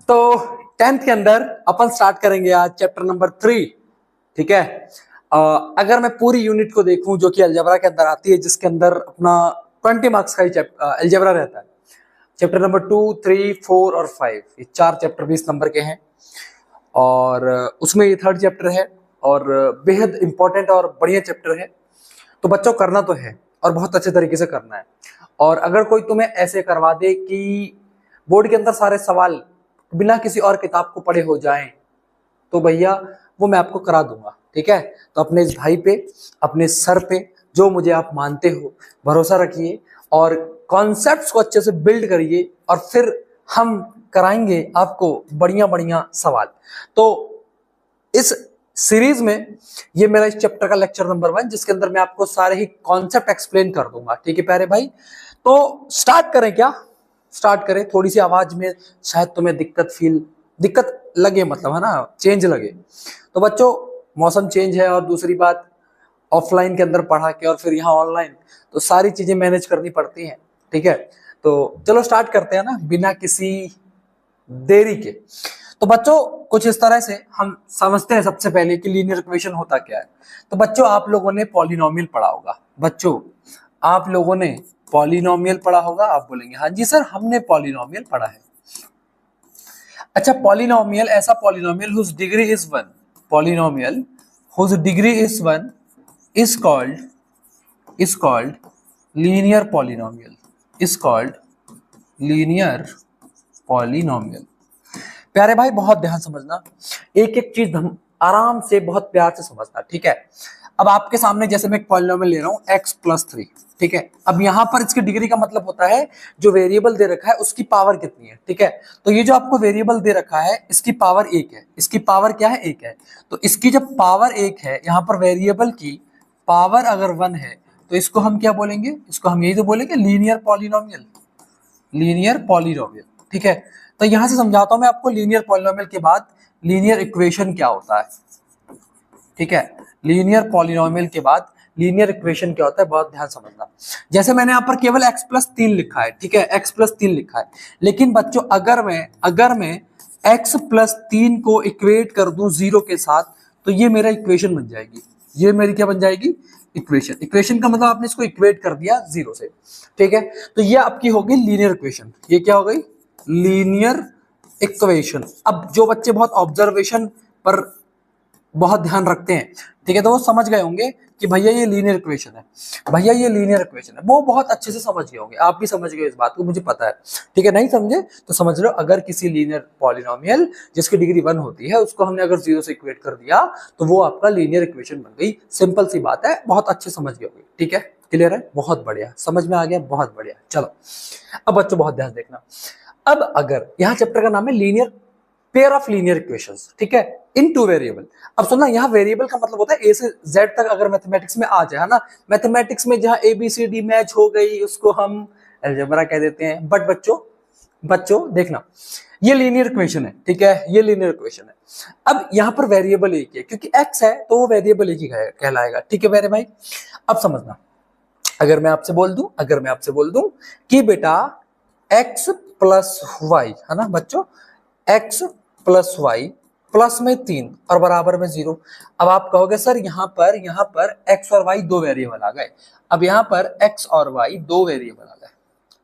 तो 10th के अंदर अपन स्टार्ट करेंगे आज चैप्टर नंबर 3। ठीक है। अगर मैं पूरी यूनिट को देखूं जो कि अलजेब्रा के अंदर आती है, जिसके अंदर अपना 20 मार्क्स का ही अलजेब्रा रहता है। चैप्टर नंबर 2, 3, 4 और 5, ये 4 चैप्टर 20 नंबर के हैं और उसमें ये 3rd चैप्टर है और बेहद इंपॉर्टेंट और बढ़िया चैप्टर है। तो बच्चों करना तो है और बहुत अच्छे तरीके से करना है। और अगर कोई तुम्हें ऐसे करवा दे कि बोर्ड के अंदर सारे सवाल बिना किसी और किताब को पढ़े हो जाएं, तो भैया वो मैं आपको करा दूंगा। ठीक है। तो अपने इस भाई पे, अपने सर पे, जो मुझे आप मानते हो, भरोसा रखिए और कॉन्सेप्ट्स को अच्छे से बिल्ड करिए और फिर हम कराएंगे आपको बढ़िया बढ़िया सवाल। तो इस सीरीज में ये मेरा इस चैप्टर का लेक्चर नंबर 1, जिसके अंदर मैं आपको सारे ही कॉन्सेप्ट एक्सप्लेन कर दूंगा। ठीक है प्यारे भाई, तो स्टार्ट करें क्या? स्टार्ट करें। थोड़ी सी आवाज में शायद तुम्हें दिक्कत लगे, मतलब है ना, चेंज लगे। तो बच्चों मौसम चेंज है और दूसरी बात ऑफलाइन के अंदर पढ़ा के और फिर यहाँ ऑनलाइन, तो सारी चीजें मैनेज करनी पड़ती हैं। ठीक है। तो चलो स्टार्ट करते हैं ना, बिना किसी देरी के। तो बच्चों कुछ इस तरह से हम समझते हैं सबसे पहले कि लीनियर इक्वेशन होता क्या है। तो बच्चों आप लोगों ने पॉलिनोमियल पढ़ा होगा। बच्चों आप लोगों ने पॉलिनोमियल पढ़ा होगा। आप बोलेंगे हाँ जी सर हमने पॉलिनोमियल पढ़ा है। अच्छा, पॉलिनोमियल ऐसा polynomial whose degree is 1, polynomial whose degree is 1 is called linear polynomial, is called linear polynomial। प्यारे भाई बहुत ध्यान समझना, एक एक चीज हम आराम से बहुत प्यार से समझना। ठीक है। अब आपके सामने जैसे मैं एक पॉलिनोमियल ले रहा हूं x+3। ठीक है। अब यहां पर इसकी डिग्री का मतलब होता है जो वेरिएबल दे रखा है उसकी पावर कितनी है। ठीक है। तो ये जो आपको वेरिएबल दे रखा है इसकी पावर 1 है, इसकी पावर क्या है? 1 है। तो इसकी जब पावर 1 है, यहां पर वेरिएबल की पावर अगर 1 है, तो इसको हम क्या बोलेंगे? इसको हम यही तो बोलेंगे लीनियर पॉलिनोमियल, लीनियर पॉलिनोमियल। ठीक है। तो यहां से समझाता हूं मैं आपको लीनियर पॉलिनोमियल के बाद लीनियर इक्वेशन क्या होता है। ठीक है। लीनियर पॉलिनोमियल के बाद लीनियर इक्वेशन क्या होता है, बहुत ध्यान समझना। जैसे मैंने यहाँ पर केवल x+3 लिखा है। ठीक है, x+3 लिखा है, लेकिन बच्चों अगर मैं x+3 को इक्वेट कर दूं 0 के साथ, तो ये मेरा इक्वेशन बन जाएगी। ये मेरी क्या बन जाएगी? इक्वेशन। इक्वेशन का मतलब आपने इसको इक्वेट कर दिया 0 से। ठीक है। तो ये आपकी होगी लीनियर इक्वेशन। ये क्या हो गई? Linear equation. अब जो बच्चे बहुत ऑब्जर्वेशन पर बहुत ध्यान रखते हैं, ठीक है, तो वो समझ गए होंगे कि भैया ये लीनियर इक्वेशन है, भैया ये लीनियर इक्वेशन है। वो बहुत अच्छे से समझ गए होंगे, आप भी समझ गए इस बात को, मुझे पता है। ठीक है। नहीं समझे तो समझ लो, अगर किसी लीनियर पॉलिनोमियल जिसकी डिग्री 1 होती है उसको हमने अगर 0 से इक्वेट कर दिया तो वो आपका लीनियर इक्वेशन बन गई। सिंपल सी बात है, बहुत अच्छे समझ गए होंगे। ठीक है, क्लियर है? बहुत बढ़िया, समझ में आ गया, बहुत बढ़िया। चलो अब बच्चों बहुत ध्यान देखना। अब अगर यहाँ चैप्टर का नाम है linear pair of linear equations. ठीक है, इन टू वेरिएबल। अब सुनना, यहाँ वेरिएबल का मतलब होता है ए से जेड तक अगर मैथमेटिक्स में आ जाए, है ना। मैथमेटिक्स में जहां ABCD मैच हो गई उसको हम अलजेब्रा कह देते हैं। बट बच्चों देखना, ये लीनियर इक्वेशन है। ठीक है, ये लीनियर इक्वेशन है। अब यहाँ पर वेरिएबल एक है, क्योंकि x है तो वो वेरिएबल एक ही कहलाएगा। ठीक है मेरे भाई, अब समझना, अगर मैं आपसे बोल दूं कि बेटा x प्लस वाई, है ना बच्चों, x प्लस वाई प्लस में 3 और बराबर में 0। अब आप कहोगे सर यहाँ पर x और y दो वेरिएबल आ गए। अब यहाँ पर x और y दो वेरिएबल आ गए।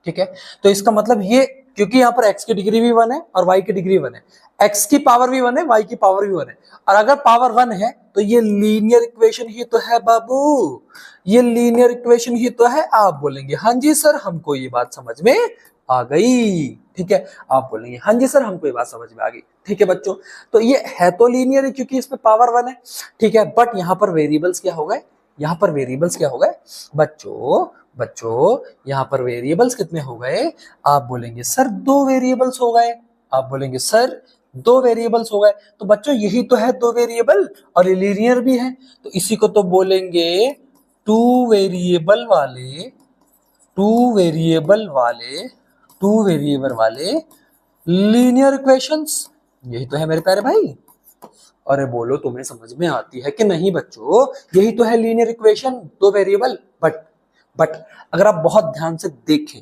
ठीक है, तो इसका मतलब ये, क्योंकि यहाँ पर x की डिग्री भी 1 है और y की डिग्री 1 है, x की पावर भी 1 है, y की पावर भी 1 है, और अगर पावर 1 है तो ये लीनियर इक्वेशन ही तो है बाबू, ये लीनियर इक्वेशन ही तो है। आप बोलेंगे हाँ जी सर हमको ये बात समझ में आ गई। ठीक है, आप बोलेंगे हाँ जी सर हमको ये बात समझ में आ गई। ठीक है बच्चों, तो ये है तो लीनियर है क्योंकि इसमें पावर 1 है। ठीक है, बट यहाँ पर वेरिएबल्स क्या हो गए? यहाँ पर वेरिएबल्स क्या हो गए बच्चों यहाँ पर वेरिएबल्स कितने हो गए? आप बोलेंगे सर 2 वेरिएबल्स हो गए। आप बोलेंगे सर 2 वेरिएबल्स हो गए। तो बच्चों यही तो है 2 वेरिएबल, और ये लीनियर भी है, तो इसी को तो बोलेंगे 2 वेरिएबल वाले लीनियर इक्वेशंस। यही तो है मेरे प्यारे भाई। अरे बोलो तुम्हें समझ में आती है कि नहीं बच्चों? यही तो है लीनियर इक्वेशन, 2 वेरिएबल। बट अगर आप बहुत ध्यान से देखें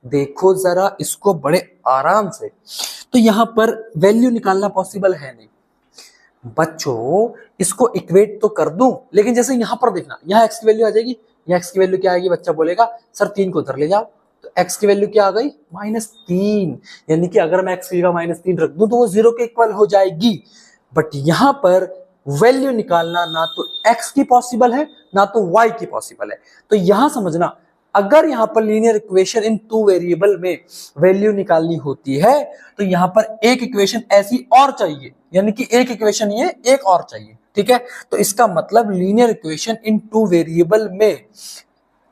देखो जरा इसको बड़े आराम से। तो यहां पर वैल्यू निकालना पॉसिबल है नहीं बच्चों, इसको इक्वेट तो कर दूं, लेकिन जैसे यहां पर देखना, यहाँ एक्स की वैल्यू आ जाएगी, यहाँ एक्स की वैल्यू क्या आएगी, बच्चा बोलेगा सर 3 को उधर ले जाओ, तो एक्स की वैल्यू क्या आ गई -3, यानी कि अगर मैं एक्स की जगह -3 रख दूं तो वो 0 के इक्वल हो जाएगी। बट यहां पर वैल्यू निकालना ना तो एक्स की पॉसिबल है ना तो वाई की पॉसिबल है। तो यहां समझना, अगर यहां पर लीनियर इक्वेशन इन 2 वेरिएबल में वैल्यू निकालनी होती है तो यहां पर एक इक्वेशन ऐसी और चाहिए, यानी कि एक इक्वेशन ये एक और चाहिए, ठीक है। तो इसका मतलब लीनियर इक्वेशन इन 2 वेरिएबल में,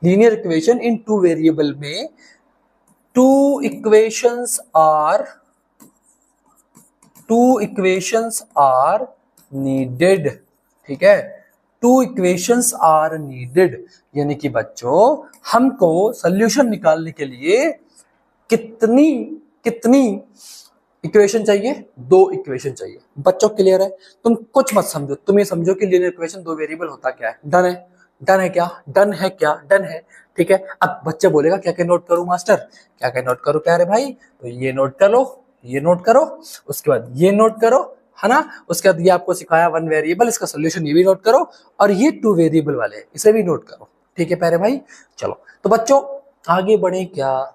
लीनियर इक्वेशन इन 2 वेरिएबल में 2 इक्वेशंस आर नीडेड, ठीक है। 2 इक्वेशंस आर नीडेड, यानी कि बच्चों हमको सॉल्यूशन निकालने के लिए कितनी कितनी इक्वेशन चाहिए, 2 इक्वेशन चाहिए। बच्चों क्लियर है? तुम कुछ मत समझो, तुम ये समझो कि लीनियर इक्वेशन 2 वेरिएबल होता क्या है। डन है? डन है क्या? डन है क्या? डन है, ठीक है। अब बच्चा बोलेगा क्या क्या नोट करूं मास्टर, क्या क्या नोट करूं प्यारे भाई, तो ये नोट करो, ये नोट करो, उसके बाद ये नोट करो, है ना। उसके बाद ये आपको सिखाया 1 वेरिएबल, इसका सोल्यूशन ये भी नोट करो, और ये 2 वेरिएबल वाले इसे भी नोट करो, ठीक है प्यारे भाई। चलो तो बच्चों आगे बढ़े क्या,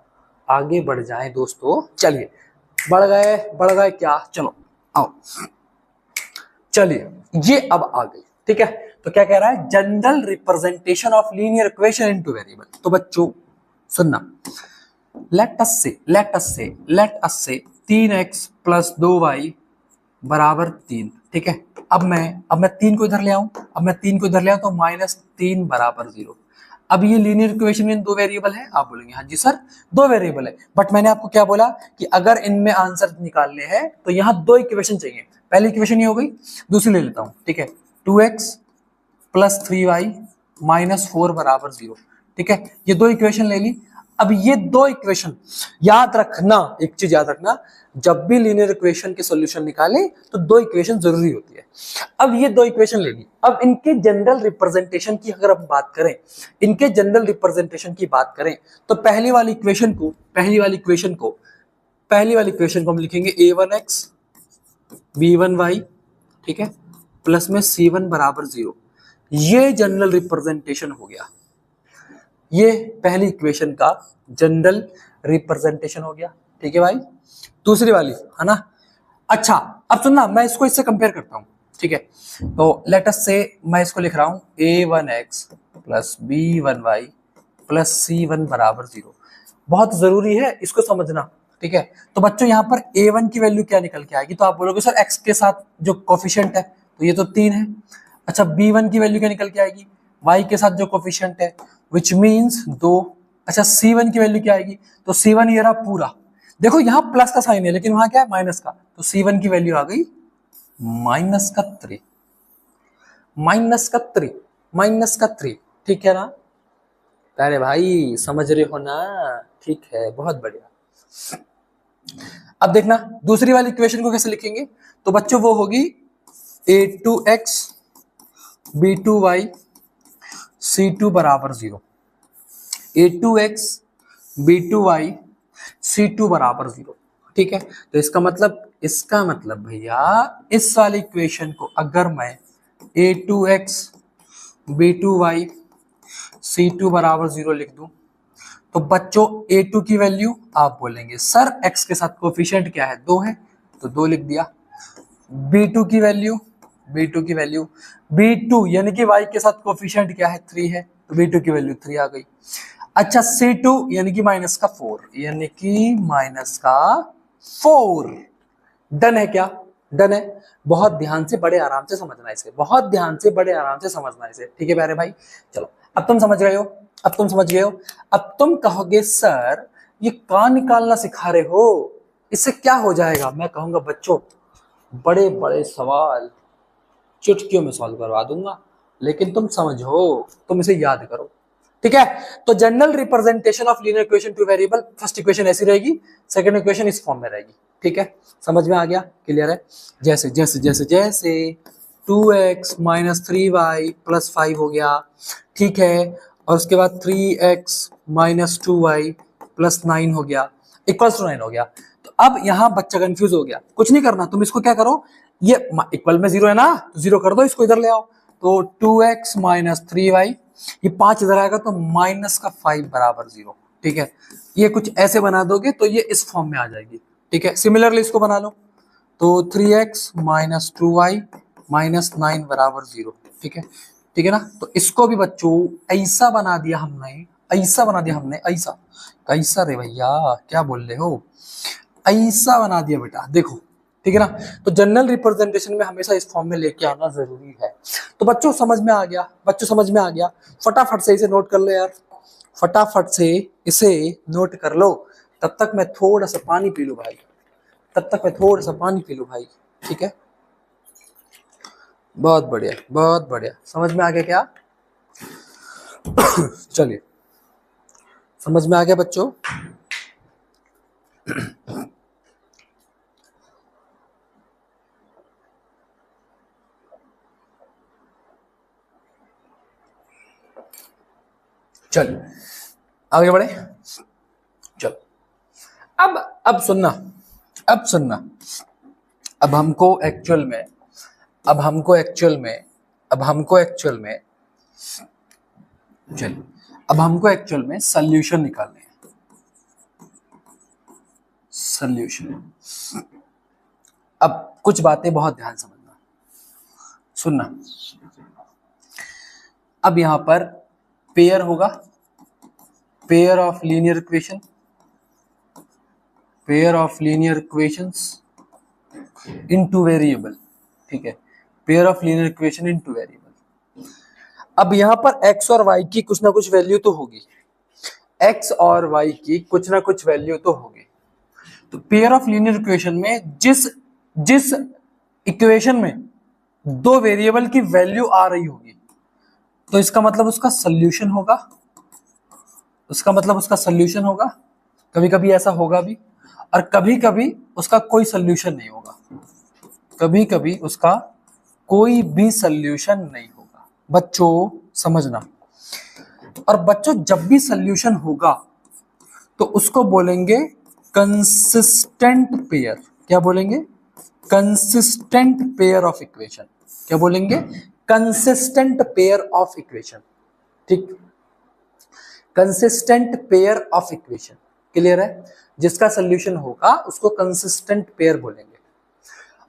आगे बढ़ जाए दोस्तों, चलिए बढ़ गए क्या, चलो आओ, चलिए ये अब आ गई, ठीक है। तो क्या कह रहा है, general representation of linear equation into variable. तो बच्चों सुनना, लेट अस से 3x + 2y = 3, ठीक है। अब मैं 3 को इधर ले आऊं, तो -3 = 0। अब ये लीनियर इक्वेशन इन 2 वेरिएबल है, आप बोलेंगे हाँ जी सर 2 वेरिएबल है, बट मैंने आपको क्या बोला कि अगर इनमें आंसर निकालने हैं तो यहाँ 2 इक्वेशन चाहिए। पहली इक्वेशन ये हो गई, दूसरी ले लेता हूं, ठीक है। 2x + 3y - 4 = 0, ठीक है। ये 2 इक्वेशन ले ली। अब ये 2 इक्वेशन याद रखना, एक चीज याद रखना, जब भी लीनियर इक्वेशन के सॉल्यूशन निकालें तो 2 इक्वेशन जरूरी होती है। अब ये 2 इक्वेशन ले ली, अब इनके जनरल रिप्रेजेंटेशन की अगर हम बात करें, इनके जनरल रिप्रेजेंटेशन की बात करें तो पहली वाली इक्वेशन को हम लिखेंगे a1x b1y, ठीक है, प्लस में c1 = 0। ये जनरल रिप्रेजेंटेशन हो गया, ये पहली इक्वेशन का जनरल रिप्रेजेंटेशन हो गया, ठीक है भाई। दूसरी वाली है ना, अच्छा अब सुनना, मैं इसको इससे कंपेयर करता हूं, ठीक है। तो लेट अस से मैं इसको लिख रहा हूं a1x + b1y + c1 = 0। बहुत जरूरी है इसको समझना, ठीक है। तो बच्चों यहाँ पर a1 की वैल्यू क्या निकल के आएगी, तो आप बोलोगे सर x के साथ जो कोफिशिएंट है तो ये तो 3 है। अच्छा b1 की वैल्यू क्या निकल के आएगी, y के साथ जो कोफिशिएंट है विच मीन्स 2। अच्छा c1 की वैल्यू क्या आएगी, तो c1 ये रहा पूरा, देखो यहाँ प्लस का साइन है लेकिन वहां क्या है माइनस का, तो c1 की वैल्यू आ गई -3, -3, ठीक है ना। अरे भाई समझ रहे हो ना, ठीक है, बहुत बढ़िया। अब देखना दूसरी वाली इक्वेशन को कैसे लिखेंगे, तो बच्चों वो होगी a2x b2y c2 = 0, a2x b2y c2 = 0, ठीक है। तो इसका मतलब भैया इस वाली इक्वेशन को अगर मैं a2x b2y c2 = 0 लिख दूं तो बच्चों a2 की वैल्यू आप बोलेंगे सर x के साथ कोफिशिएंट क्या है 2 है, तो 2 लिख दिया। b2 की वैल्यू b2 यानी कि y के साथ कोफिशिएंट क्या है 3 है, तो b2 की वैल्यू 3 आ गई। अच्छा c2 यानी कि -4, डन है क्या, डन है। बहुत ध्यान से बड़े आराम से समझना इसे, ठीक है प्यारे भाई। चलो अब तुम समझ गए हो, अब तुम कहोगे सर ये कहां निकालना सिखा रहे हो, इससे क्या हो जाएगा। मैं कहूंगा बच्चों बड़े बड़े सवाल चुटकियों में सॉल्व करवा दूंगा, लेकिन तुम समझो, तुम इसे याद करो, ठीक है। तो general representation of linear equation two variable, first equation ऐसी रहेगी, सेकंड इक्वेशन इस फॉर्म में रहेगी, ठीक है। समझ में आ गया, क्लियर है। जैसे 2x - 3y + 5 हो गया, ठीक है, और उसके बाद 3x - 2y प्लस 9 हो गया, इक्वल्स टू 9 हो गया। तो अब यहां बच्चा कंफ्यूज हो गया, कुछ नहीं करना, तुम इसको क्या करो, ये इक्वल में 0 है ना, तो 0 कर दो, इसको इधर ले आओ, तो 2x माइनस 3y, ये 5 इधर आएगा तो माइनस का 5 बराबर 0। ठीक है, ये कुछ ऐसे बना दोगे तो ये इस फॉर्म में आ जाएगी। ठीक है, सिमिलरली इसको बना लो, तो 3x माइनस 2y माइनस 9 बराबर 0। ठीक है, ठीक है ना। तो इसको भी बच्चों ऐसा बना दिया हमने, ऐसा बना दिया हमने, ऐसा कैसा रे भैया, क्या बोल रहे हो, ऐसा बना दिया बेटा, देखो। ठीक है ना, तो जनरल रिप्रेजेंटेशन में हमेशा इस फॉर्म में लेके आना जरूरी है। तो बच्चों समझ में आ गया, बच्चों समझ में आ गया, फटाफट से इसे नोट कर लो यार, फटाफट से इसे नोट कर लो। तब तक मैं थोड़ा सा पानी पी लूं भाई, तब तक मैं थोड़ा सा पानी पी लूं भाई। ठीक है, बहुत बढ़िया, बहुत बढ़िया, समझ में आ गया क्या? चलिए, समझ में आ गया बच्चों? चलिए आगे बढ़े, चलो। अब सुनना, अब सुनना, अब हमको एक्चुअल में, अब हमको एक्चुअल में, अब हमको एक्चुअल में, चलिए, अब हमको एक्चुअल में सॉल्यूशन निकालने हैं, सॉल्यूशन। अब कुछ बातें बहुत ध्यान समझना, सुनना। अब यहां पर पेयर होगा, pair of linear equation, pair of linear equations into variable. ठीक है, pair of linear equation into variable. अब यहां पर x और y की कुछ ना कुछ वैल्यू तो होगी, x और y की कुछ ना कुछ वैल्यू तो होगी। तो पेयर ऑफ लीनियर इक्वेशन में जिस जिस इक्वेशन में दो वेरिएबल की वैल्यू आ रही होगी, तो इसका मतलब उसका सॉल्यूशन होगा, उसका मतलब उसका सॉल्यूशन होगा। कभी कभी ऐसा होगा भी, और कभी कभी उसका कोई सॉल्यूशन नहीं होगा, कभी कभी उसका कोई भी सॉल्यूशन नहीं होगा। बच्चों समझना, और बच्चों जब भी सॉल्यूशन होगा तो उसको बोलेंगे कंसिस्टेंट पेयर। क्या बोलेंगे? Consistent pair of equation. क्या बोलेंगे? Consistent pair of equation. ठीक, consistent pair of equation, clear है? जिसका सॉल्यूशन होगा उसको कंसिस्टेंट पेयर बोलेंगे,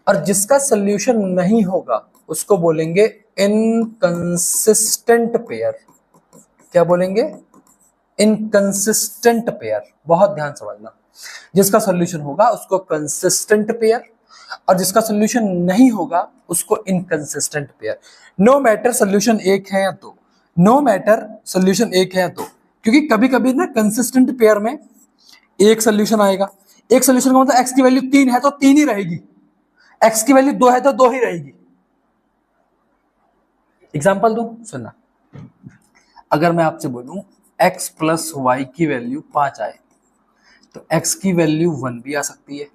और जिसका सॉल्यूशन नहीं होगा उसको बोलेंगे इनकंसिस्टेंट पेयर। क्या बोलेंगे? Inconsistent pair. बहुत ध्यान समझना, जिसका सॉल्यूशन होगा उसको कंसिस्टेंट पेयर, और जिसका सॉल्यूशन नहीं होगा उसको inconsistent pair. No matter solution एक है या दो, नो मैटर सॉल्यूशन एक है या दो, क्योंकि कभी कभी ना कंसिस्टेंट पेयर में एक सॉल्यूशन आएगा, एक सॉल्यूशन का मतलब एक्स की वैल्यू 3 है तो 3 ही रहेगी, एक्स की वैल्यू 2 है तो 2 ही रहेगी। एग्जांपल दूं, सुनना। अगर मैं आपसे बोलूं x प्लस वाई की वैल्यू 5 आए, तो x की वैल्यू 1 भी आ सकती है,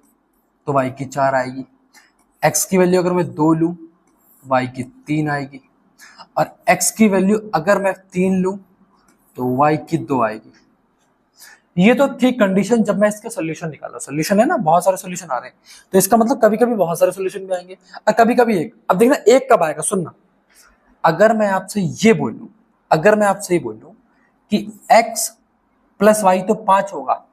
तो y की 4 आएगी। x की वैल्यू अगर मैं 2 लूं, y की 3 आएगी, और x की वैल्यू अगर मैं 3 लूं तो y की 2 आएगी। ये तो ठीक कंडीशन जब मैं इसके सॉल्यूशन निकाला, सॉल्यूशन है ना, बहुत सारे सॉल्यूशन आ रहे हैं, तो इसका मतलब कभी कभी बहुत सारे सॉल्यूशन भी आएंगे और कभी कभी एक। अब देखना एक कब आएगा, सुनना। अगर मैं आपसे ये बोलूं, अगर मैं आपसे ये बोलूं कि x प्लस वाई तो 5 होगा,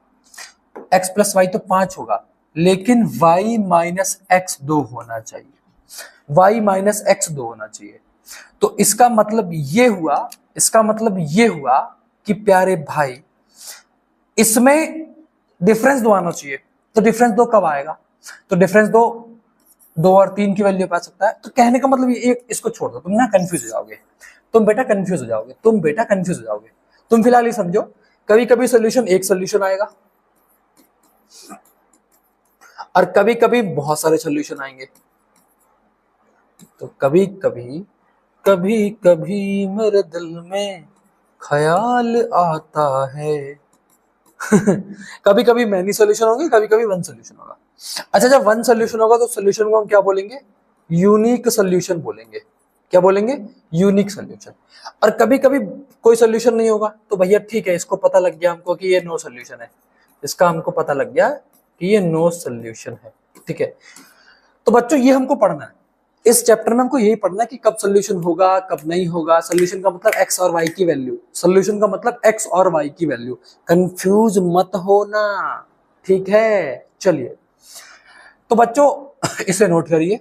x प्लस वाई तो 5 होगा, लेकिन y माइनस एक्स 2 होना चाहिए, y माइनस एक्स 2 होना चाहिए, तो इसका मतलब ये हुआ, इसका मतलब ये हुआ कि प्यारे भाई इसमें डिफरेंस 2 आना चाहिए। तो डिफरेंस 2 कब आएगा? तो डिफरेंस 2 2 और 3 की वैल्यू पा सकता है। तो कहने का मतलब ये, इसको छोड़ दो, तुम ना कंफ्यूज हो जाओगे, तुम बेटा कंफ्यूज हो जाओगे, तुम बेटा कंफ्यूज हो जाओगे। तुम फिलहाल ये समझो, कभी कभी सॉल्यूशन एक सॉल्यूशन आएगा और कभी कभी बहुत सारे सॉल्यूशन आएंगे। तो कभी कभी, कभी कभी मेरे दिल में ख्याल आता है कभी कभी मैनी सॉल्यूशन होंगे, कभी कभी वन सॉल्यूशन होगा। अच्छा, जब वन सॉल्यूशन होगा तो सॉल्यूशन को हम क्या बोलेंगे? यूनिक सॉल्यूशन बोलेंगे। क्या बोलेंगे? Unique solution. और कभी कभी कोई सॉल्यूशन नहीं होगा तो भैया ठीक है, इसको पता लग गया हमको कि ये नो सॉल्यूशन है, इसका हमको पता लग गया कि ये नो सोल्यूशन है। ठीक है, तो बच्चों ये हमको पढ़ना है, इस चैप्टर में हमको यही पढ़ना है कि कब सोल्यूशन होगा कब नहीं होगा। सोल्यूशन का मतलब एक्स और वाई की वैल्यू, सोल्यूशन का मतलब एक्स और वाई की वैल्यू, कंफ्यूज मत होना। ठीक है, चलिए तो बच्चों इसे नोट करिए,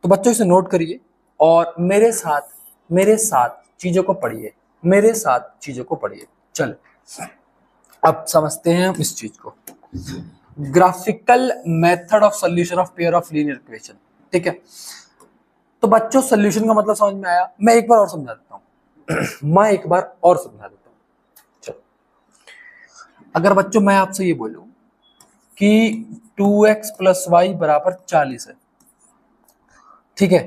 तो बच्चों इसे नोट करिए और मेरे साथ चीजों को पढ़िए, मेरे साथ चीजों को पढ़िए। चलो अब समझते हैं हम इस चीज को, graphical method of solution of pair of linear equation. ठीक है, तो बच्चों सॉल्यूशन का मतलब समझ में आया, मैं एक बार और समझा देता हूं मैं एक बार और समझा देता हूं। चलो, अगर बच्चों मैं आपसे ये बोलूं कि 2x प्लस वाई बराबर 40 है, ठीक है,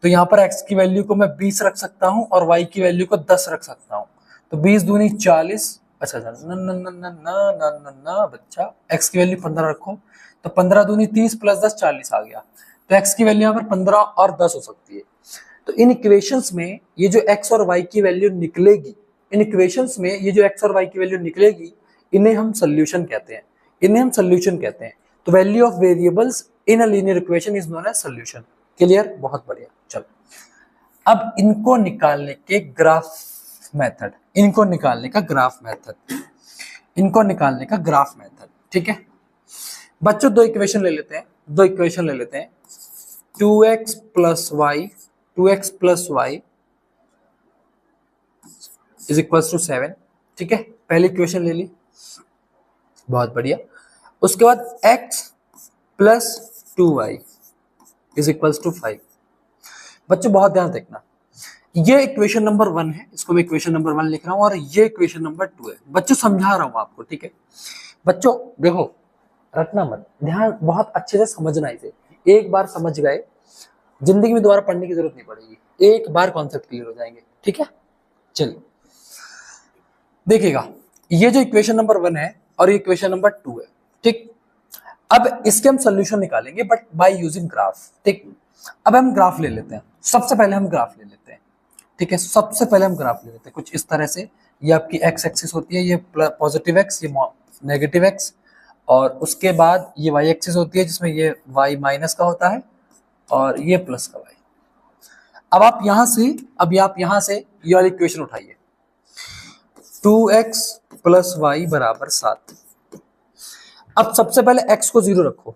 तो यहां पर x की वैल्यू को मैं 20 रख सकता हूं और y की वैल्यू को 10 रख सकता हूं, तो 20 दूनी 40, अच्छा न न न न न न न बच्चा x की वैल्यू 15 रखो, तो 15 दूनी 30 प्लस 10 40 आ गया, तो x की वैल्यू यहाँ पर 15 और 10 हो सकती है। तो इन इक्वेशंस में ये जो x और y की वैल्यू निकलेगी, इन इक्वेशंस में ये जो x और y की वैल्यू निकलेगी, इन्हें हम सोल्यूशन कहते हैं, इन्हें हम सोल्यूशन कहते हैं। तो value of variables in a linear equation is known as solution. Clear, बहुत बढ़िया। चलो अब इनको निकालने के ग्राफ मेथड, इनको निकालने का ग्राफ मेथड, इनको निकालने का ग्राफ मेथड। ठीक है बच्चों, दो इक्वेशन ले लेते हैं, दो इक्वेशन ले लेते हैं, 2x plus y, 2x plus y is equal to 7। ठीक है, पहली इक्वेशन ले ली, बहुत बढ़िया। उसके बाद x plus 2y is equal to 5। बच्चों बहुत ध्यान देखना, ये इक्वेशन नंबर 1 है, इसको मैं इक्वेशन नंबर 1 लिख रहा हूं और ये इक्वेशन नंबर 2 है। बच्चों समझा रहा हूं आपको, ठीक है बच्चों, देखो रटना मत, ध्यान बहुत अच्छे से समझना इसे, एक बार समझ गए जिंदगी में दोबारा पढ़ने की जरूरत नहीं पड़ेगी, एक बार कॉन्सेप्ट क्लियर हो जाएंगे। ठीक है, चलिए देखिएगा, ये जो इक्वेशन नंबर 1 है और ये इक्वेशन नंबर 2 है। ठीक, अब इसके हम सोल्यूशन निकालेंगे बट बाय यूजिंग ग्राफ। ठीक, अब हम ग्राफ ले लेते हैं, सबसे पहले हम ग्राफ ले लेते हैं। ठीक है, सबसे पहले हम ग्राफ ले लेते हैं कुछ इस तरह से, ये आपकी एक्स एक्सिस होती है, ये पॉजिटिव एक्स, ये नेगेटिव एक्स, और उसके बाद ये वाई एक्सिस होती है जिसमें ये वाई माइनस का होता है और ये प्लस का वाई। अब आप यहां से ये वाली इक्वेशन उठाइए, 2x प्लस वाई बराबर 7। अब सबसे पहले x को 0 रखो,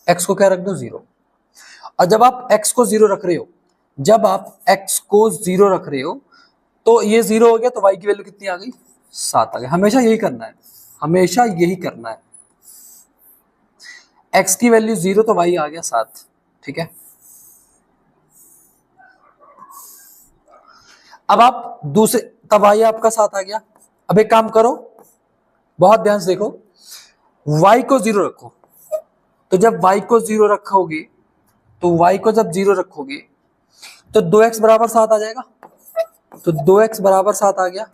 x को क्या रख दो 0, और जब आप x को 0 रख रहे हो, जब आप x को 0 रख रहे हो तो ये 0 हो गया, तो y की वैल्यू कितनी आ गई 7 आ गई। हमेशा यही करना है, हमेशा यही करना है, x की वैल्यू 0 तो y आ गया 7। ठीक है, अब आप दूसरे, तब y आपका 7 आ गया। अब एक काम करो, बहुत ध्यान से देखो, y को 0 रखो, तो जब y को 0 रखोगे, तो y को जब 0 रखोगे तो 2x बराबर 7 आ जाएगा, तो 2x बराबर 7 आ गया,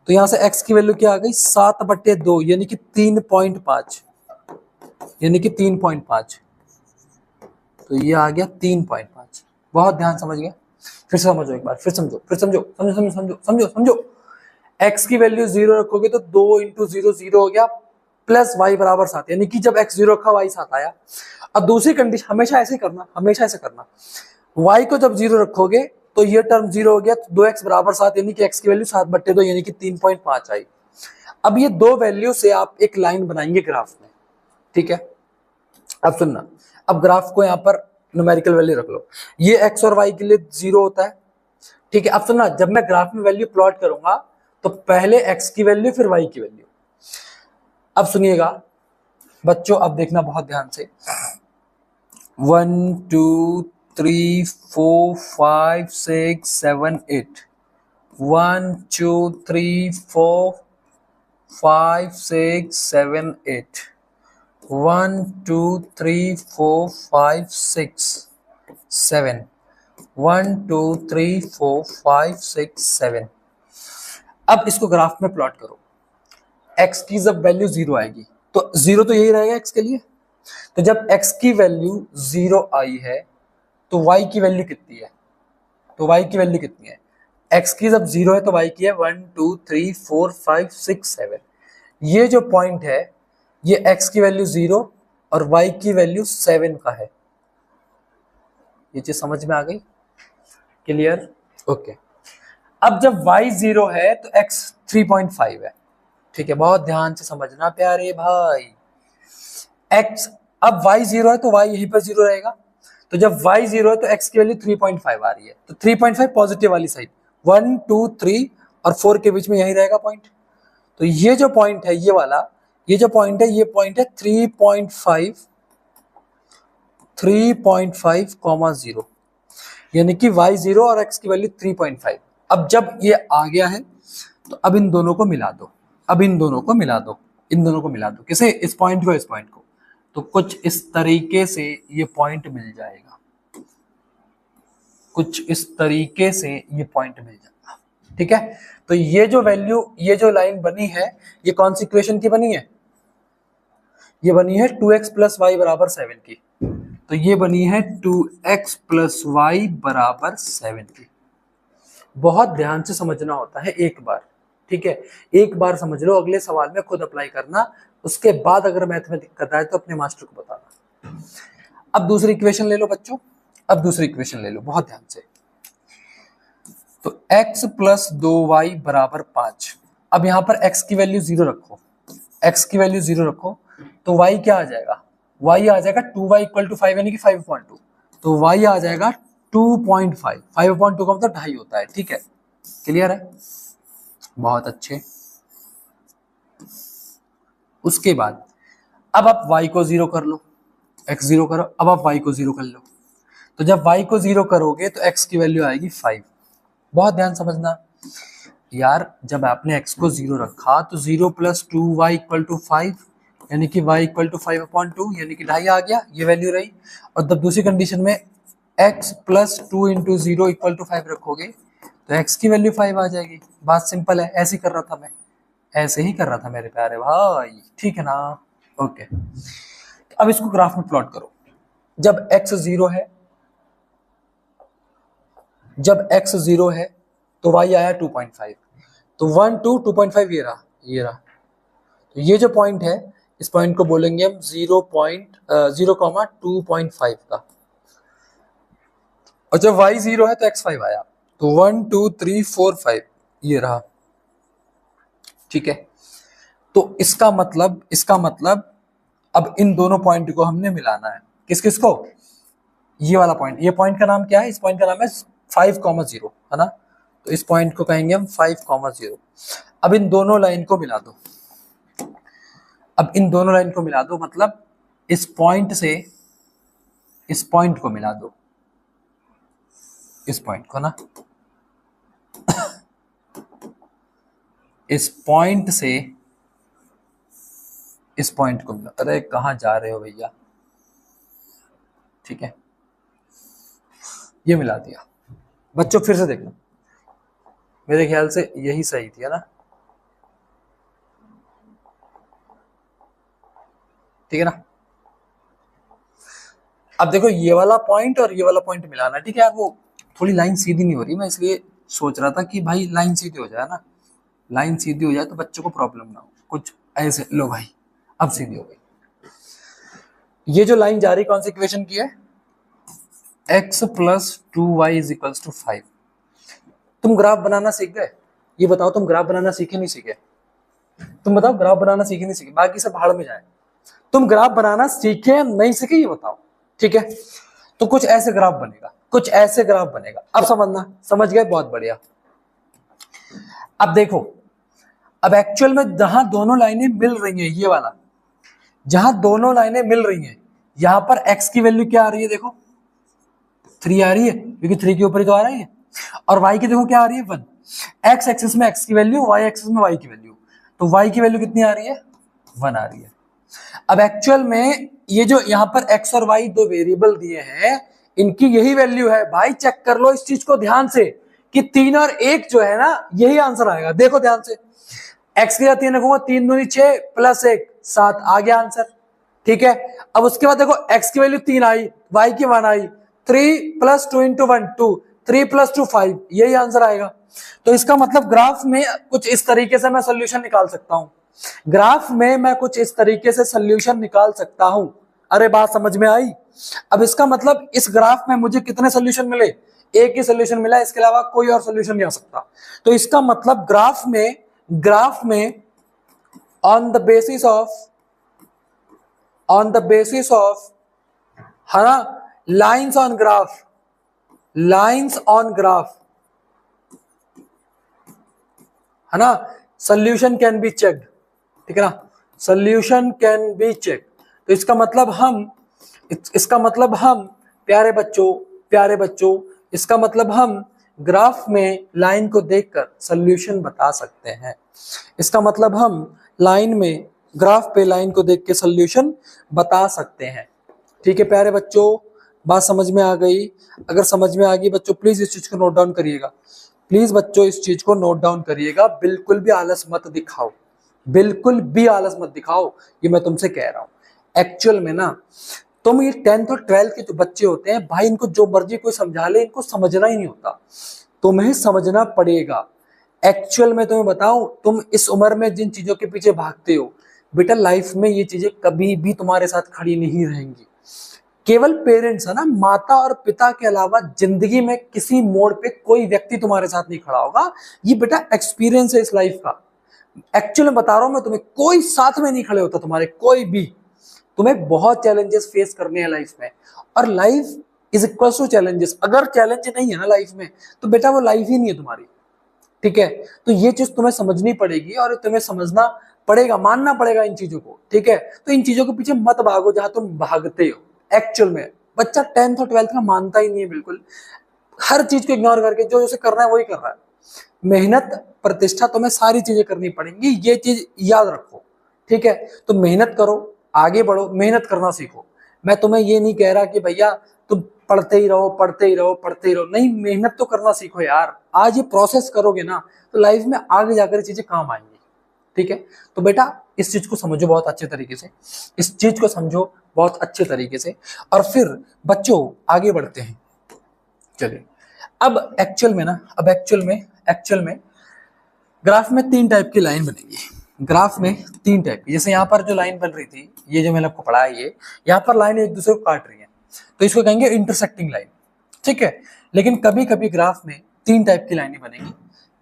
तो यहां से x की वैल्यू क्या आ गई 7/2 यानी कि 3.5, यानी कि 3.5, तो ये आ गया 3.5। बहुत ध्यान समझ गया, फिर समझो एक बार, फिर समझो, फिर समझो, समझो समझो समझो समझो समझो। x की वैल्यू 0 रखोगे तो 2 इंटू 0 0 हो गया, प्लस y बराबर 7, यानी कि जब x 0 रखा y 7 आया। अब दूसरी कंडीशन, हमेशा ऐसे करना, हमेशा ऐसे करना, y को जब 0 रखोगे तो ये टर्म 0 हो गया, तो 2x बराबर 7 यानी कि x की वैल्यू 7/2 यानी कि 3.5 आई। अब ये दो वैल्यू से आप एक लाइन बनाएंगे ग्राफ में। ठीक है, अब सुनना, अब ग्राफ को यहाँ पर न्यूमेरिकल वैल्यू रख लो, ये x और y के लिए 0 होता है। ठीक है, अब सुनना, जब मैं ग्राफ में वैल्यू प्लॉट करूंगा तो पहले x की वैल्यू फिर y की वैल्यू। अब सुनिएगा बच्चों, अब देखना बहुत ध्यान से, 1 2 3 4 5 6 7 8, 1 2 3 4 5 6 7 8, 1 2 3 4 5 6 7, 1 2 3 4 5 6 7। अब इसको ग्राफ में प्लॉट करो, x की जब वैल्यू 0 आएगी तो 0 तो यही रहेगा x के लिए, तो जब x की वैल्यू 0 आई है तो y की वैल्यू कितनी है, तो y की वैल्यू कितनी है, x की जब 0 है तो y की है 1 2 3 4 5 6 7। ये जो पॉइंट है ये x की वैल्यू 0 और y की वैल्यू 7 का है। ये चीज समझ में आ गई? क्लियर? ओके। अब जब y 0 है तो x 3.5 है। ठीक है, बहुत ध्यान से समझना प्यारे भाई। x, अब y 0 है तो y यहीं पर 0 रहेगा, तो जब y 0 है तो x की वैल्यू 3.5 आ रही है, तो 3.5 पॉजिटिव वाली साइड, 1 2 3 और 4 के बीच में यही रहेगा पॉइंट। तो ये जो पॉइंट है ये वाला, ये जो पॉइंट है, ये पॉइंट है 3.5, यानी कि y 0 और x की वैल्यू 3.5। अब जब ये आ गया है तो अब इन दोनों को मिला दो, अब इन दोनों को मिला दो, इन दोनों को मिला दो, किसे? इस पॉइंट को, इस पॉइंट को। तो कुछ इस तरीके से ये पॉइंट मिल जाएगा, कुछ इस तरीके से ये पॉइंट मिल जाएगा। ठीक है, तो ये जो वैल्यू, ये जो लाइन बनी है, ये कौन सी इक्वेशन की बनी है? ये बनी है 2x प्लस वाई बराबर 7 की। तो ये बनी है 2x प्लस वाई बराबर 7 की। बहुत ध्यान से समझना होता है एक बार। ठीक है, एक बार समझ लो, अगले सवाल में खुद अप्लाई करना, उसके बाद अगर मैथ में दिक्कत आए तो अपने मास्टर को बताना। अब दूसरी इक्वेशन ले लो बच्चों, अब दूसरी इक्वेशन ले लो बहुत ध्यान से। तो x प्लस 2y बराबर 5। अब यहां पर x की वैल्यू 0 रखो, x की वैल्यू 0 रखो, तो y क्या आ जाएगा? y आ जाएगा 2y इक्वल टू 5 यानी कि 5.2। तो y आ जाएगा 2.5, 5.2 का मतलब 2.5 होता है। ठीक है, क्लियर है? बहुत अच्छे। उसके बाद अब आप y को 0 कर लो, x 0 करो, अब आप y को 0 कर लो। तो जब y को 0 करोगे तो x की वैल्यू आएगी 5। बहुत ध्यान समझना यार, जब आपने x को 0 रखा तो 0 प्लस 2y इक्वल टू 5, यानी कि y इक्वल टू 5/2 यानी कि 2.5 आ गया, ये वैल्यू रही। और जब दूसरी कंडीशन में x plus 2 into 0 equal to 5 रखोगे तो x की वैल्यू 5 आ जाएगी। बात सिंपल है, ऐसे ही कर रहा था मैं, ऐसे ही कर रहा था मेरे प्यारे भाई। ठीक है ना? ओके, अब इसको ग्राफ में प्लॉट करो। जब x 0 है, जब x 0 है तो y आया 2.5, तो 1 2 2.5 ये रहा, ये रहा। तो ये जो पॉइंट है, इस पॉइंट को बोलेंगे हम 0.2.5 का। और जब y 0 है तो x 5 आया, तो 1 2 3 4 5 ये रहा। ठीक है, तो इसका मतलब अब इन दोनों पॉइंट को हमने मिलाना है। किस किस को? ये वाला पॉइंट, ये पॉइंट का नाम क्या है? इस पॉइंट का नाम है 5,0 है ना, तो इस पॉइंट को कहेंगे हम 5,0। अब इन दोनों लाइन को मिला दो, अब इन दोनों लाइन को मिला दो, मतलब इस पॉइंट से इस पॉइंट को मिला दो, इस पॉइंट को ना, इस पॉइंट से इस पॉइंट को मिला। अरे कहां जा रहे हो भैया? ठीक है, ये मिला दिया। बच्चों फिर से देखना, मेरे ख्याल से यही सही थी, है ना? ठीक है ना? अब देखो ये वाला पॉइंट और ये वाला पॉइंट मिलाना। ठीक है यार, वो थोड़ी लाइन सीधी नहीं हो रही, मैं इसलिए सोच रहा था कि भाई लाइन सीधी हो जाए ना, लाइन सीधी हो जाए तो बच्चों को प्रॉब्लम ना हो। कुछ ऐसे लो भाई, अब सीधी हो गई। ये जो लाइन जा रही कौन सी इक्वेशन की है? x plus 2y is equals to 5। तुम ग्राफ बनाना सीख गए? ये बताओ, तुम ग्राफ बनाना सीखे नहीं सीखे? तुम बताओ, ग्राफ बनाना सीखे नहीं सीखे? बाकी सब भाड़ में जाए। तुम ग्राफ बनाना सीखे नहीं सीखे ये बताओ। ठीक है, तो कुछ ऐसे ग्राफ बनेगा, कुछ ऐसे ग्राफ बनेगा। अब समझना, समझ गए? बहुत बढ़िया। अब देखो, अब एक्चुअल में जहां दोनों लाइनें मिल रही हैं, ये वाला जहां दोनों लाइनें मिल रही हैं, यहां पर x की वैल्यू क्या आ रही है? देखो 3 आ रही है, क्योंकि 3 के ऊपर ही तो आ रही है। और y की देखो क्या आ रही है? 1। x एक्सिस में x की वैल्यू, y एक्सिस में y की वैल्यू। तो y की वैल्यू कितनी आ रही है? 1 आ रही है। अब एक्चुअल में ये जो यहाँ पर x और y दो वेरिएबल दिए हैं, इनकी यही वैल्यू है। भाई चेक कर लो इस चीज को ध्यान से कि 3 और 1 जो है ना, यही आंसर आएगा। देखो ध्यान से, x की जगह 3 रखूंगा, 3 दूनी 6 प्लस 1 7 आ गया आंसर। ठीक है, अब उसके बाद देखो x की वैल्यू 3 आई, y की 1 आई, 3 प्लस 2 इंटू 1 2, 3 प्लस 2 5, यही आंसर आएगा। तो इसका मतलब ग्राफ में कुछ इस तरीके से मैं सोल्यूशन निकाल सकता हूं। ग्राफ में मैं कुछ इस तरीके से सोल्यूशन निकाल सकता हूं। अरे बात समझ में आई? अब इसका मतलब इस ग्राफ में मुझे कितने सोल्यूशन मिले? एक ही सोल्यूशन मिला, इसके अलावा कोई और सोल्यूशन नहीं आ सकता। तो इसका मतलब ग्राफ में ऑन द बेसिस ऑफ है ना, लाइंस ऑन ग्राफ है ना, सोल्यूशन कैन बी चेक्ड, ठीक है ना, सोल्यूशन कैन बी चेक। तो इसका मतलब हम प्यारे बच्चों इसका मतलब हम ग्राफ में लाइन को देखकर सोल्यूशन बता सकते हैं। इसका मतलब हम ग्राफ पे लाइन को देख के सोल्यूशन बता सकते हैं। ठीक है प्यारे बच्चों, बात समझ में आ गई? अगर समझ में आ गई बच्चों प्लीज इस चीज को नोट डाउन करिएगा। प्लीज बच्चों इस चीज को नोट डाउन करिएगा, बिल्कुल भी आलस मत दिखाओ, बिल्कुल भी आलस मत दिखाओ, ये मैं तुमसे कह रहा हूं। एक्चुअल में ना तुम ये 10th और 12th के जो बच्चे होते हैं भाई, इनको जो मर्जी कोई समझा ले, इनको समझना ही नहीं होता, तुम्हें समझना पड़ेगा। एक्चुअल में तुम्हें बताऊं, तुम इस उम्र में जिन चीजों के पीछे भागते हो बेटा, लाइफ में ये चीजें कभी भी तुम्हारे साथ खड़ी नहीं रहेंगी। केवल पेरेंट्स है ना, माता और पिता के अलावा जिंदगी में किसी मोड़ पे कोई व्यक्ति तुम्हारे साथ नहीं खड़ा होगा। ये बेटा एक्सपीरियंस है इस लाइफ का। एक्चुअली बता रहा हूं मैं तुम्हें, कोई साथ में नहीं खड़े होता तुम्हारे, कोई भी। तुम्हें बहुत चैलेंजेस फेस करने हैं लाइफ में, और life is equal to challenges. अगर चैलेंज नहीं है ना लाइफ में तो बेटा वो लाइफ ही नहीं है तुम्हारी। ठीक है, तो ये चीज तुम्हें समझनी पड़ेगी और तुम्हें समझना पड़ेगा, मानना पड़ेगा इन चीजों को। ठीक है, तो इन चीजों के पीछे मत भागो जहां तुम भागते हो। एक्चुअल में बच्चा 10th और 12th का मानता ही नहीं है, बिल्कुल हर चीज को इग्नोर करके जो उसे करना है वही कर रहा है। मेहनत प्रतिष्ठा तुम्हें सारी चीजें करनी पड़ेंगी, ये चीज याद रखो। ठीक है, तो मेहनत करो, आगे बढ़ो, मेहनत करना सीखो। मैं तुम्हें ये नहीं कह रहा कि भैया तुम पढ़ते ही रहो, नहीं, मेहनत तो करना सीखो यार। आज ये प्रोसेस करोगे ना तो लाइफ में आगे जाकर चीजें काम आएंगी। ठीक है, तो बेटा इस चीज को समझो बहुत अच्छे तरीके से, इस चीज को समझो बहुत अच्छे तरीके से, और फिर बच्चों आगे बढ़ते हैं। चलिए, अब एक्चुअल में ग्राफ में 3 टाइप की लाइन बनेगी। ग्राफ में 3 टाइप की, जैसे यहाँ पर जो लाइन बन रही थी, ये जो मैंने आपको पढ़ाया, ये यहाँ पर लाइन एक दूसरे को काट रही है, तो इसको कहेंगे इंटरसेक्टिंग लाइन। ठीक है, लेकिन कभी कभी ग्राफ में 3 टाइप की लाइनें बनेगी।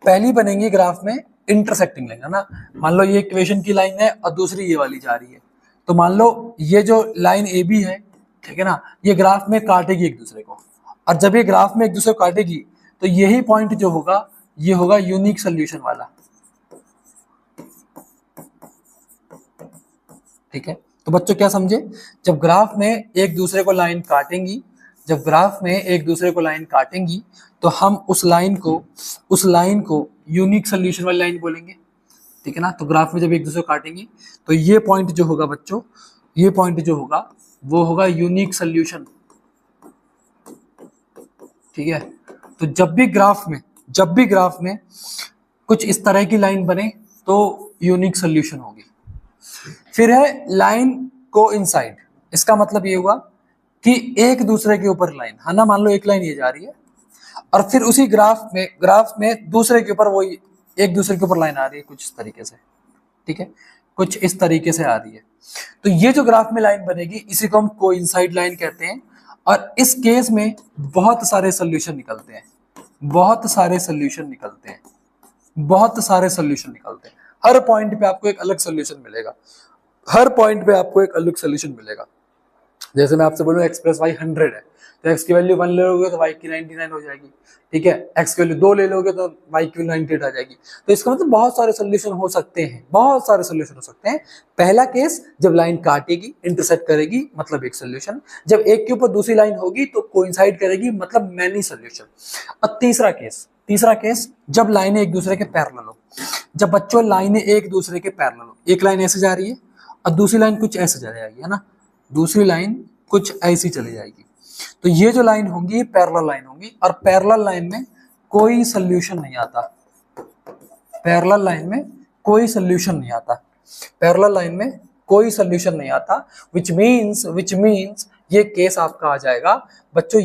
पहली बनेगी ग्राफ में इंटरसेक्टिंग लाइन, है ना। मान लो ये इक्वेशन की लाइन है और दूसरी ये वाली जा रही है, तो मान लो ये जो लाइन ए बी है, ठीक है ना, ये ग्राफ में काटेगी एक दूसरे को, और जब ये ग्राफ में एक दूसरे को काटेगी तो यही पॉइंट जो होगा ये होगा यूनिक सोल्यूशन वाला। ठीक है, तो बच्चों क्या समझे, जब ग्राफ में एक दूसरे को लाइन काटेंगी, तो हम उस लाइन को यूनिक सोल्यूशन वाली लाइन बोलेंगे। ठीक है ना, तो ग्राफ में जब एक दूसरे को काटेंगी तो ये पॉइंट जो होगा बच्चों, ये पॉइंट जो होगा वो होगा यूनिक सोल्यूशन। ठीक है, तो जब भी ग्राफ में कुछ इस तरह की लाइन बने तो यूनिक सोल्यूशन होगी। फिर है लाइन कोइंसाइड, इसका मतलब ये हुआ कि एक दूसरे के ऊपर लाइन, है ना, मान लो एक लाइन ये जा रही है और फिर उसी ग्राफ में दूसरे के ऊपर वही एक दूसरे के ऊपर लाइन आ रही है कुछ इस तरीके से। ठीक है, कुछ इस तरीके से आ रही है, तो ये जो ग्राफ में लाइन बनेगी इसी को हम कोइंसाइड लाइन कहते हैं। और इस केस में बहुत सारे सोल्यूशन निकलते हैं, हर पॉइंट पे आपको एक अलग सोल्यूशन मिलेगा। जैसे मैं आपसे बोलूँ एक्सप्रेस वाई 100 है, तो एक्स की वैल्यू 1 ले लोगे तो वाई की 99 हो जाएगी। ठीक है, एक्स की वैल्यू 2 ले लोगे तो वाई की 98 आ जाएगी। तो इसका मतलब बहुत सारे सोल्यूशन हो सकते हैं। पहला केस जब लाइन काटेगी, इंटरसेक्ट करेगी, मतलब एक सोल्यूशन। जब एक के ऊपर दूसरी लाइन होगी तो कोइंसाइड करेगी, मतलब मैनी सोल्यूशन। और तीसरा केस जब लाइनें एक दूसरे के पैरेलल हो। जब बच्चों लाइनें एक दूसरे के पैरेलल हो, एक लाइन ऐसे जा रही है और दूसरी लाइन कुछ ऐसे चली जाएगी, है ना, दूसरी लाइन कुछ ऐसी चली जाएगी, तो ये जो लाइन होंगी ये पैरेलल लाइन होंगी। और पैरेलल लाइन में कोई सोल्यूशन नहीं आता, विच मीन्स ये केस आपका आ जाएगा बच्चों,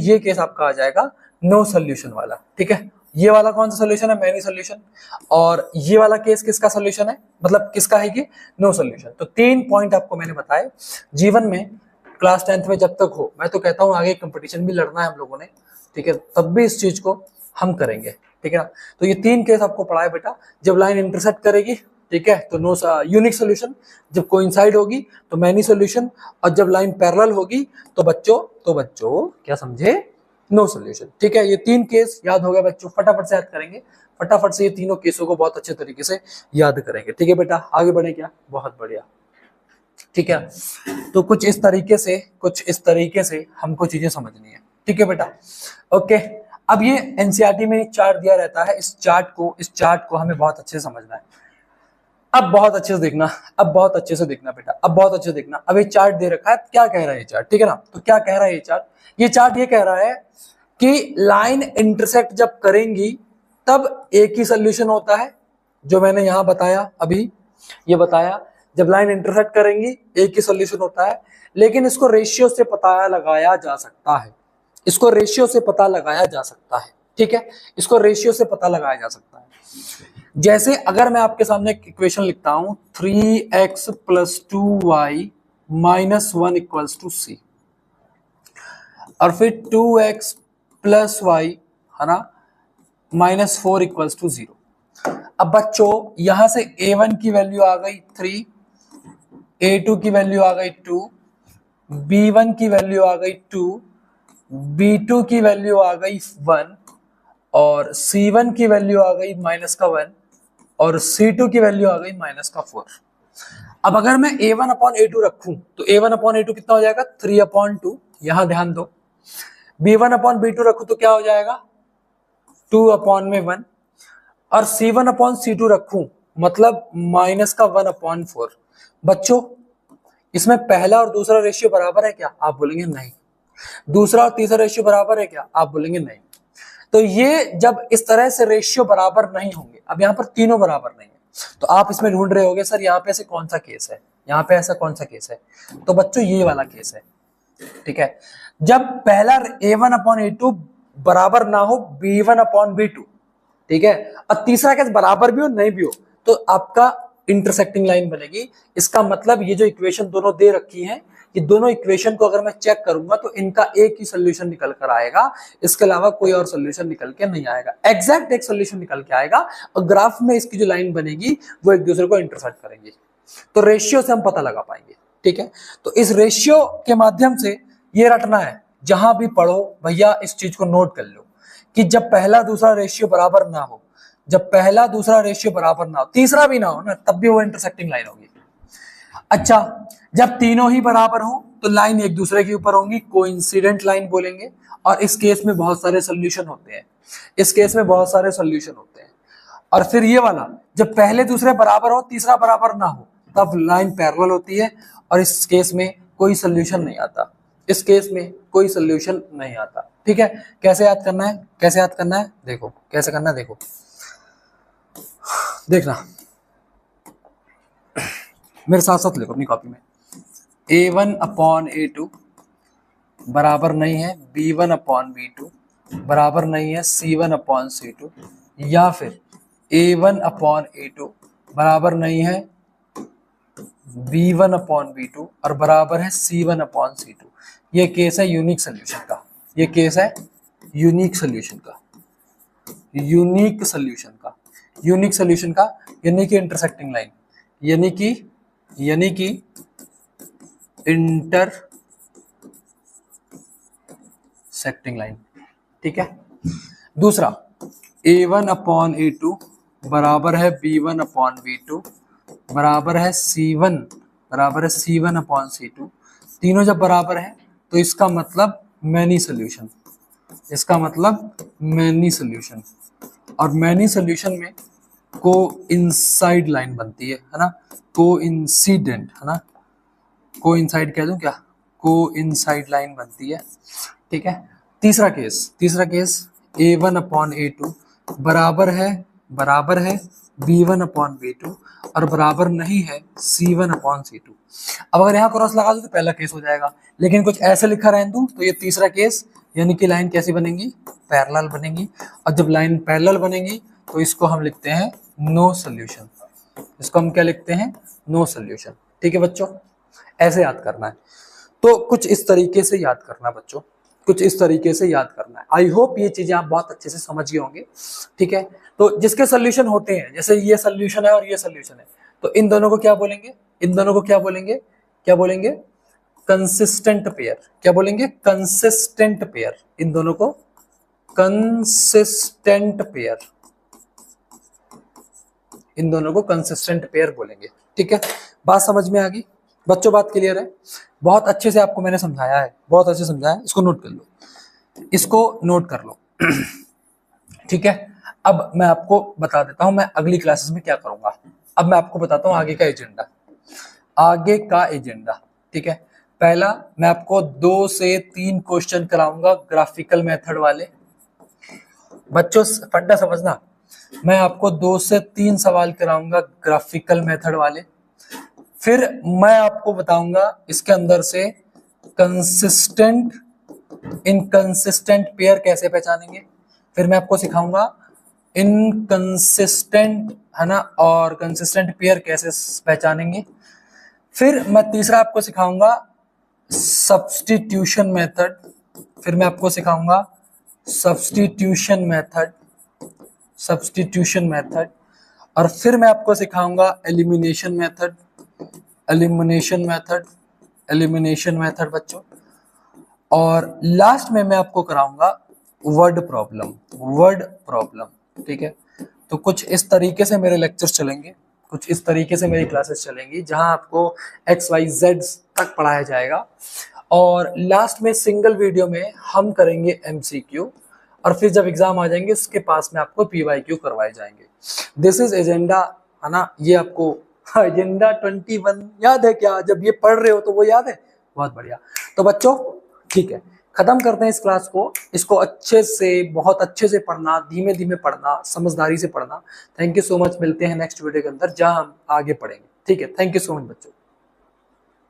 नो सोल्यूशन वाला। ठीक है, ये वाला कौन सा सोल्यूशन है, मैनी सोल्यूशन। और ये वाला केस किसका सोल्यूशन है, मतलब किसका है ये, नो सोल्यूशन। तो 3 पॉइंट आपको मैंने बताए। जीवन में क्लास 10th में जब तक हो, मैं तो कहता हूँ आगे कंपटीशन भी लड़ना है हम लोगों ने, ठीक है, तब भी इस चीज को हम करेंगे, ठीक है ना। तो ये 3 केस आपको पढ़ा है बेटा। जब लाइन इंटरसेक्ट करेगी, ठीक है, तो नो यूनिक सोल्यूशन। जब कोइंसाइड होगी तो मैनी सोल्यूशन। और जब लाइन पैरेलल होगी तो बच्चों क्या समझे, नो सोल्यूशन। ठीक है, ये 3 केस याद हो गए बच्चों, फटाफट से याद करेंगे, फटाफट से ये तीनों केसों को बहुत अच्छे तरीके से याद करेंगे। ठीक है बेटा, आगे बढ़े क्या, बहुत बढ़िया। ठीक है, तो कुछ इस तरीके से हमको चीजें समझनी है। ठीक है बेटा, ओके। अब ये एनसीईआरटी में चार्ट दिया रहता है, इस चार्ट को हमें बहुत अच्छे से समझना है। अब बहुत अच्छे से देखना, बेटा, अब बहुत अच्छे से देखना। अब ये चार्ट दे रखा है, क्या कह रहा है ये चार्ट, ठीक है ना। तो क्या कह रहा है ये चार्ट ये कह रहा है कि लाइन इंटरसेक्ट जब करेंगी तब एक ही सोल्यूशन होता है, जो मैंने यहां बताया अभी, ये बताया जब लाइन इंटरसेक्ट करेंगी एक ही सोल्यूशन होता है। लेकिन इसको रेशियो से पता लगाया जा सकता है, ठीक है, इसको रेशियो से पता लगाया जा सकता है। जैसे अगर मैं आपके सामने एक इक्वेशन लिखता हूं 3x + 2y - 1 = c, और फिर 2x + y, है ना, -4 = 0। अब बच्चों यहां से a1 की वैल्यू आ गई 3, a2 की वैल्यू आ गई 2, b1 की वैल्यू आ गई 2, b2 की वैल्यू आ गई 1, और c1 की वैल्यू आ गई -1, और c2 की वैल्यू आ गई -4। अब अगर मैं a1/a2 रखूं तो a1/a2 कितना हो जाएगा, 3/2। यहां ध्यान दो, b1/b2 रखूं तो क्या हो जाएगा, 2/1, और c1/c2 रखूं मतलब -1/4। बच्चों इसमें पहला और दूसरा रेशियो बराबर है क्या, आप बोलेंगे नहीं। दूसरा और तीसरा रेशियो बराबर है क्या, आप बोलेंगे नहीं। तो ये जब इस तरह से रेशियो बराबर नहीं होंगे, अब यहाँ पर तीनों बराबर नहीं है, तो आप इसमें ढूंढ रहे होगे सर यहाँ पे ऐसे कौन सा केस है, यहाँ पे ऐसा कौन सा केस है। तो बच्चों ये वाला केस है, ठीक है, जब पहला a1/a2 बराबर ना हो b1/b2, ठीक है, और तीसरा केस बराबर भी हो नहीं भी हो, तो आपका इंटरसेक्टिंग लाइन बनेगी। इसका मतलब ये जो इक्वेशन दोनों दे रखी हैं, ये दोनों इक्वेशन को अगर मैं चेक करूंगा तो इनका एक ही सोल्यूशन निकल कर आएगा, इसके अलावा कोई और सोल्यूशन निकल के नहीं आएगा। एग्जैक्ट एक सोल्यूशन निकल के आएगा, और ग्राफ में इसकी जो लाइन बनेगी वो एक दूसरे को इंटरसेक्ट करेंगे। तो रेशियो से हम पता लगा पाएंगे, ठीक है। तो इस रेशियो के माध्यम से ये रटना है, जहां भी पढ़ो भैया इस चीज को नोट कर लो कि जब पहला दूसरा रेशियो बराबर ना हो, तीसरा भी ना हो ना, तब भी वो इंटरसेक्टिंग लाइन होगी। अच्छा, जब तीनों ही बराबर हो तो लाइन एक दूसरे के ऊपर होंगी, कोइंसिडेंट लाइन बोलेंगे। और इस केस में बहुत सारे सोल्यूशन होते हैं, और फिर ये वाला जब पहले दूसरे बराबर हो तीसरा बराबर ना हो तब लाइन पैरेलल होती है, और इस केस में कोई सोल्यूशन नहीं आता, ठीक है। कैसे याद करना है, देखो कैसे करना है, देखना मेरे साथ लिखो अपनी कॉपी में। a1/a2 बराबर नहीं है b1/b2 बराबर नहीं है c1/c2, या फिर a1/a2 बराबर नहीं है b1/b2 और बराबर है c1/c2। ये केस है यूनिक सोल्यूशन का, यानी कि इंटरसेक्टिंग लाइन, यानी कि इंटरसेक्टिंग लाइन, ठीक है। दूसरा a1/a2 बराबर है b1/b2 बराबर है c1/c2। तीनों जब बराबर है तो इसका मतलब मैनी सोल्यूशन, और मैनी सोल्यूशन में कोइंसाइड लाइन बनती है ना, कोइंसिडेंट, है ना, कोइंसाइड कह दूं क्या, कोइंसाइड लाइन बनती है, ठीक है। तीसरा केस a1/a2 बराबर है b1/b2 और बराबर नहीं है c1/c2। अब अगर यहाँ क्रॉस लगा दूं तो पहला केस हो जाएगा, लेकिन कुछ ऐसे लिखा रहने दूं तो ये तीसरा केस यानी कि लाइन कैसी बनेंगी, पैरेलल बनेंगी। और जब लाइन पैरेलल बनेंगी तो इसको हम लिखते हैं नो सॉल्यूशन। इसको हम क्या लिखते हैं, नो सॉल्यूशन। ठीक है बच्चों, ऐसे याद करना है। तो कुछ इस तरीके से याद करना बच्चों, कुछ इस तरीके से याद करना है। आई होप ये चीजें आप बहुत अच्छे से समझ गए होंगे। ठीक है, तो जिसके सोल्यूशन होते हैं, जैसे ये सोल्यूशन है और ये सोल्यूशन है, तो इन दोनों को क्या बोलेंगे, इन दोनों को क्या बोलेंगे, क्या बोलेंगे, कंसिस्टेंट पेयर। क्या बोलेंगे, कंसिस्टेंट पेयर। इन दोनों को कंसिस्टेंट पेयर, इन दोनों को कंसिस्टेंट पेयर बोलेंगे। ठीक है, बात समझ में आ गई बच्चों, बात क्लियर है? बहुत अच्छे से आपको मैंने समझाया है, बहुत अच्छे से समझाया है। इसको नोट कर लो, इसको नोट कर लो। ठीक है, अब मैं आपको बता देता हूं मैं अगली क्लासेस में क्या करूंगा। अब मैं आपको बताता हूं आगे का एजेंडा, आगे का एजेंडा। ठीक है, पहला मैं आपको 2 से 3 क्वेश्चन कराऊंगा ग्राफिकल मेथड वाले। बच्चों फंडा समझना, मैं आपको 2 से 3 सवाल कराऊंगा ग्राफिकल मेथड वाले। फिर मैं आपको बताऊंगा इसके अंदर से कंसिस्टेंट इनकंसिस्टेंट पेयर कैसे पहचानेंगे। फिर मैं आपको सिखाऊंगा इनकंसिस्टेंट, है ना, और कंसिस्टेंट पेयर कैसे पहचानेंगे। फिर मैं तीसरा आपको सिखाऊंगा सब्स्टिट्यूशन मेथड। फिर मैं आपको सिखाऊंगा सब्स्टिट्यूशन मेथड, सब्स्टिट्यूशन मेथड। और फिर मैं आपको सिखाऊंगा elimination method, elimination method, elimination method बच्चों। और लास्ट में मैं आपको कराऊंगा वर्ड प्रॉब्लम, वर्ड प्रॉब्लम। ठीक है, तो कुछ इस तरीके से मेरे लेक्चर्स चलेंगे, कुछ इस तरीके से मेरी क्लासेस चलेंगी, जहां आपको XYZ तक पढ़ाया जाएगा। और लास्ट में सिंगल वीडियो में हम करेंगे MCQ, और फिर जब एग्जाम आ जाएंगे उसके पास में आपको PYQ करवाए जाएंगे। दिस इज एजेंडा, है ना। ये आपको एजेंडा 21 याद है क्या? जब ये पढ़ रहे हो तो वो याद है, बहुत बढ़िया। तो बच्चों ठीक है, खत्म करते हैं इस क्लास को। इसको अच्छे से, बहुत अच्छे से पढ़ना, धीमे धीमे पढ़ना, समझदारी से पढ़ना। थैंक यू सो मच, मिलते हैं नेक्स्ट वीडियो के अंदर जहां हम आगे पढ़ेंगे। ठीक है, थैंक यू सो मच बच्चों।